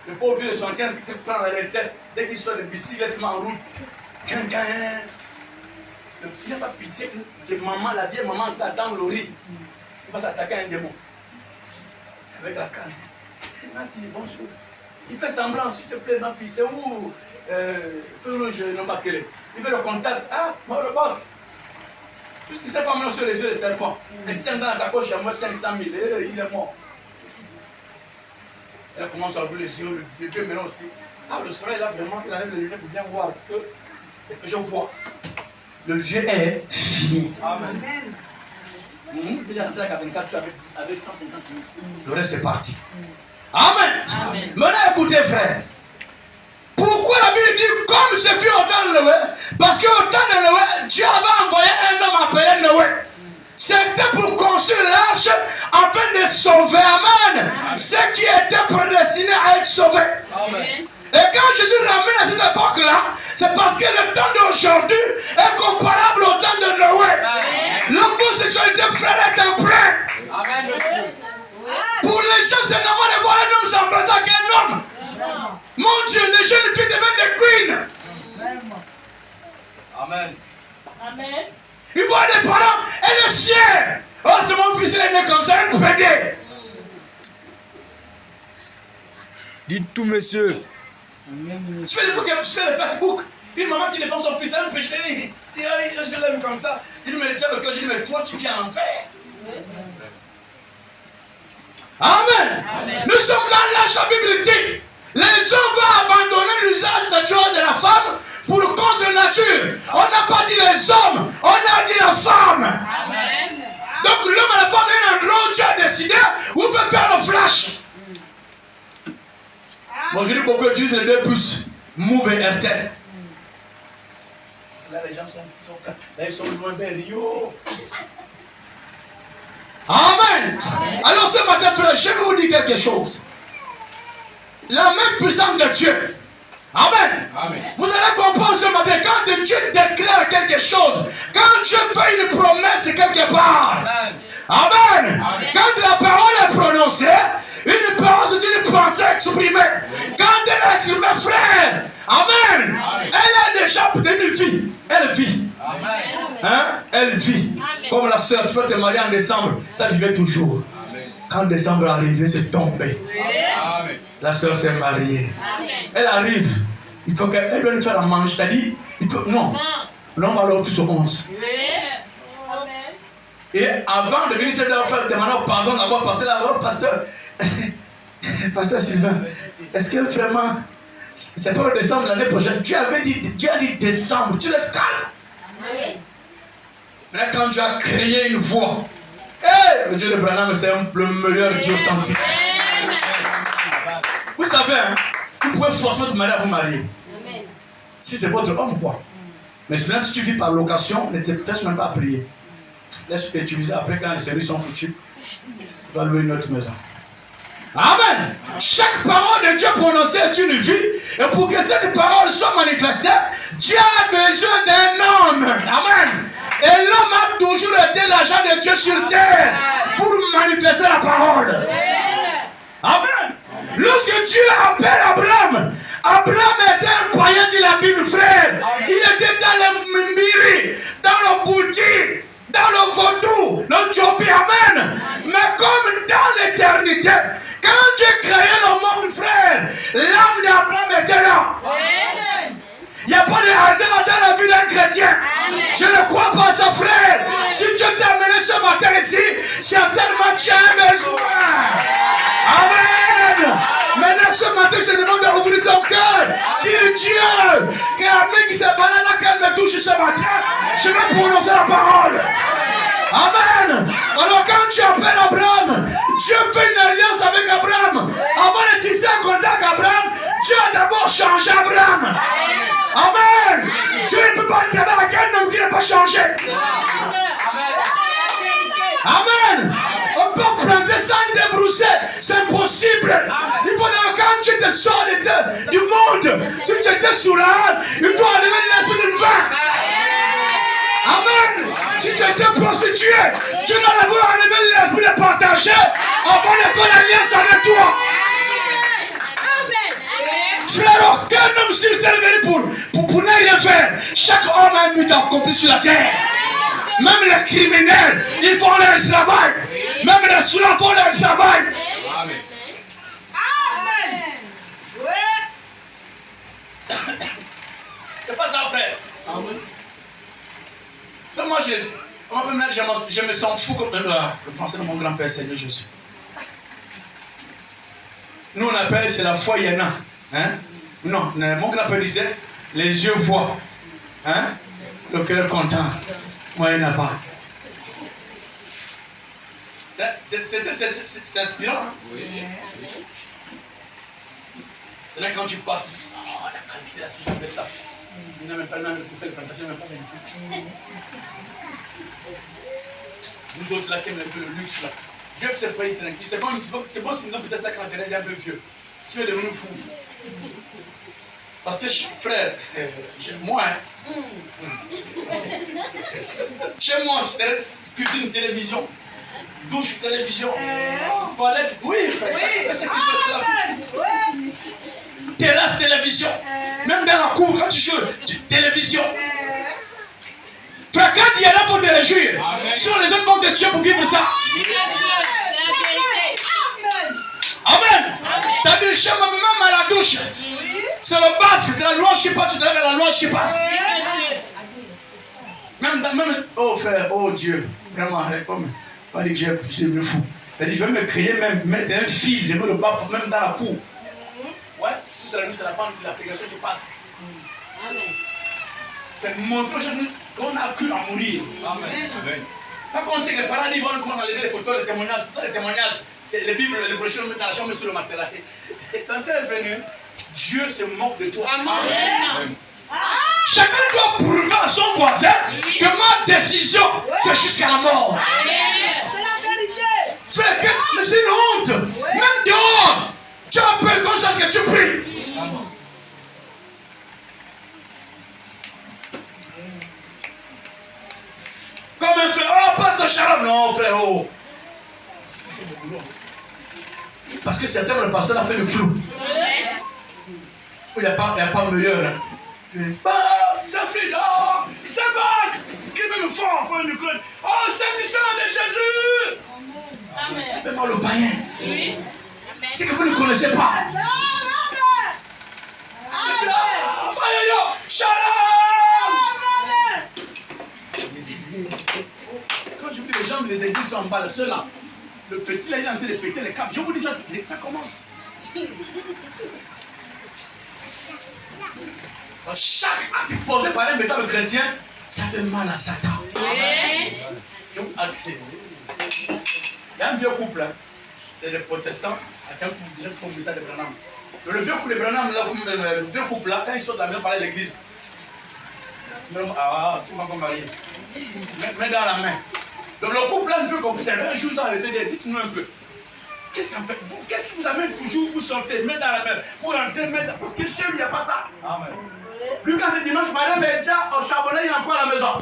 Le pauvre vieux de 75 qui se prend la recette. Dès qu'il sort de bicycle, il se met en route. Il n'a pas pitié que maman, la vieille maman qui attend le riz. Il va s'attaquer à un démon. Avec la canne. Ma fille, bonjour. Il fait semblant, s'il te plaît, ma fille, c'est où feu rouge, non pas quel. Il fait le contact. Ah, moi le boss. Puisqu'il s'est pas mis sur les yeux de serpent. Et 5 dans sa poche, il y a moins 500 000. Il est mort. Elle commence à ouvrir les yeux, le Dieu maintenant aussi. Ah, le soleil là, vraiment, il enlève les lunettes pour bien voir ce que je vois. Le vieux est fini. Amen. Il est rentré avec 24 avec 150 000. Le reste c'est parti. Amen. Amen. Maintenant écoutez frère. Pourquoi la Bible dit comme ce fut au temps de Noé? Parce qu'au temps de Noé, Dieu avait envoyé un homme appelé Noé. C'était pour construire l'arche afin de sauver, amen, ceux qui étaient prédestinés à être sauvés. Amen. Et quand Jésus ramène à cette époque-là, c'est parce que le temps d'aujourd'hui est comparable au temps de Noé. L'homosexualité, frère, est un plein. Amen, monsieur. Pour les gens, c'est normal de voir un homme s'embrasser avec un homme. Mon Dieu, les jeunes filles deviennent des queens. Amen. Amen. Il voit des parents, elle est fière. Oh, c'est mon fils, il est né comme ça, elle peut aider. Dites tout, monsieur. Je fais le Facebook. Une maman qui défend son fils, elle peut chérir. Je l'aime comme ça. Il me dit le cœur, je dis, mais toi, tu viens en faire. Amen. Amen. Nous sommes dans l'âge, la Bible dit. Les hommes vont abandonner l'usage naturel de la femme pour le contre-nature. On n'a pas dit les hommes, on a dit la femme. Amen. Donc l'homme et la femme est un endroit où Dieu a décidé où on peut faire le flash. Bon, je dis beaucoup utilisent les deux puces, Move et RTL. Là, les gens sont loin vers Rio. Amen. Alors ce matin, frère, je vais vous dire quelque chose. La même puissance de Dieu. Amen. Amen. Vous allez comprendre ce matin, quand Dieu déclare quelque chose, quand Dieu fait une promesse quelque part. Amen. Amen. Amen. Quand la parole est prononcée, une parole c'est une pensée exprimée. Quand elle est exprimée, frère, amen. Amen. Elle a déjà une vie. Elle vit. Amen. Hein? Elle vit. Amen. Comme la soeur, tu vas te marier en décembre, ça vivait toujours. Amen. Quand décembre est arrivé, c'est tombé. Amen. La soeur s'est mariée. Amen. Elle arrive. Il faut qu'elle doit nous faire la manger. T'as dit non. Non, on va leur tous au 11. Amen. Et avant de venir, c'est de faire demander pardon d'abord, pasteur Sylvain. Est-ce que vraiment, c'est pas le décembre de l'année prochaine? Dieu a dit décembre. Tu laisses calme. Amen. Maintenant, quand Dieu a créé une voix, le Dieu de Branham, c'est le meilleur Dieu authentique. Vous savez, hein, vous pouvez forcer votre mari à vous marier. Amen. Si c'est votre homme, quoi. Mais maintenant, si tu vis par location, ne te laisse même pas prier. Laisse t'utiliser après quand les services sont foutus. Tu vas louer une autre maison. Amen. Chaque parole de Dieu prononcée est une vie. Et pour que cette parole soit manifestée, Dieu a besoin d'un homme. Amen. Et l'homme a toujours été l'agent de Dieu sur terre pour manifester la parole. Amen. Lorsque Dieu appelle Abraham, Abraham était un païen, dit la Bible, frère. Il était dans le Mbiri, dans le Bouddhi, dans le Vaudou, le Djobi, amen. Mais comme dans l'éternité, quand Dieu créait le monde, frère, l'âme d'Abraham était là. Il n'y a pas de hasard dans la vie d'un chrétien. Je ne crois pas à ça, frère. Si Dieu t'a amené ce matin ici, certainement tu as un besoin. Amen. Maintenant, ce matin, je te demande d'ouvrir ton cœur. Dis Dieu, que la main qui s'est baladée là, qu'elle me touche ce matin, je vais prononcer la parole. Amen. Alors quand tu appelles Abraham, Dieu fait une alliance avec Abraham. Avant de tisser un contact avec Abraham, Dieu a d'abord changé Abraham. Amen. Dieu ne peut pas travailler avec un homme qui n'est pas changé. Amen. On peut planter sans débrousser. C'est impossible. Il faut que quand tu te sors du monde, si tu étais sous l'âne, il faut enlever l'esprit de vin. Amen. Si tu étais prostitué, tu dois d'abord enlever l'esprit de partager avant de faire l'alliance avec toi. homme sur terre est venu pour ne rien faire. Chaque homme a un but accompli sur la terre. Même les criminels, ils font leur travail. Même les soulants font leur travail. Amen. Amen. Ouais. C'est pas ça, frère. Amen. Moi, je me sens fou comme le pensée de mon grand-père, Seigneur Jésus. Nous, on appelle, c'est la foi, il y en a. Hein? Non, mon grand-père disait, les yeux voient. Hein? Le cœur content. Moi, il n'y en a pas. C'est inspirant. Hein? Oui. Et là, quand tu passes, oh, la qualité, là, si j'avais ça. Il n'a même pas le même pour faire la plantation, il n'a même pas fait ici. Nous autres, là, qui aiment un peu le luxe, là. Dieu peut se faire tranquille. C'est bon sinon peut-être ça quand il est un peu vieux. Tu es devenu fou. Parce que, frère, moi, chez moi, c'est cuisine, télévision, douche, télévision, toilette, oui, frère. Oui. Terrasse, télévision. Même dans la cour, quand tu joues, télévision. Frère, quand il y a là pour te réjouir, sur les autres vont te tuer pour vivre ça. Amen. T'as dit, chez ma maman à la douche. C'est le baf, c'est la louange qui passe, tu te lèves à la louange qui passe. Même, oh frère, oh Dieu, vraiment, comme, pas dit que je suis devenu fou. T'as dit, je vais me créer, même mettre un fil, je vais le baf, même dans la cour. Ouais, toute la nuit, c'est la bande de l'application qui passe. Fait montrer aujourd'hui qu'on a cru à mourir. Amen. Pas qu'on sait que les paradis vont nous enlever les photos, les témoignages, tout ça, les témoignages, les bibles, les brochures, on met dans la chambre sur le matelas. Et quand tu es venu, Dieu se moque de toi. Amen. Chacun doit prouver à son voisin que ma décision, c'est jusqu'à la mort. C'est la vérité. Mais c'est une honte. Même dehors, tu as peur qu'on sache que tu pries. Comme un frère, oh, pasteur Shalom, non, frère, oh. Parce que certains, le pasteur a fait le flou. Il n'y a pas meilleur. Bah, ça fait là, ça va. Quel même fort pour une code. Oh, c'est du sang de Jésus. Amen. C'est vraiment le païen. Oui. C'est que vous ne connaissez pas. Shalom. Quand je vous dis les gens des églises sont en bas, ceux-là, le petit là, il est en train de péter les câbles. Je vous dis ça, ça commence. Chaque acte posé par un véritable chrétien, ça fait mal à Satan. Amen. Il y a un vieux couple, hein. C'est les protestants, avec un couple comme ça de Branham. Le vieux couple de Branham, le vieux couple là, quand ils sortent de la maison, parler à l'église. Ah, tu m'as marié. Mets dans la main. Donc le couple là ne veut qu'observer. Un jour, ils ont arrêté, dites-nous un peu. Qu'est-ce qui vous amène toujours, vous sortez, mets dans la main, vous rentrez, parce que chez lui, il n'y a pas ça. Amen. Lui, quand c'est dimanche, madame est déjà au charbonnet, il est encore à la maison.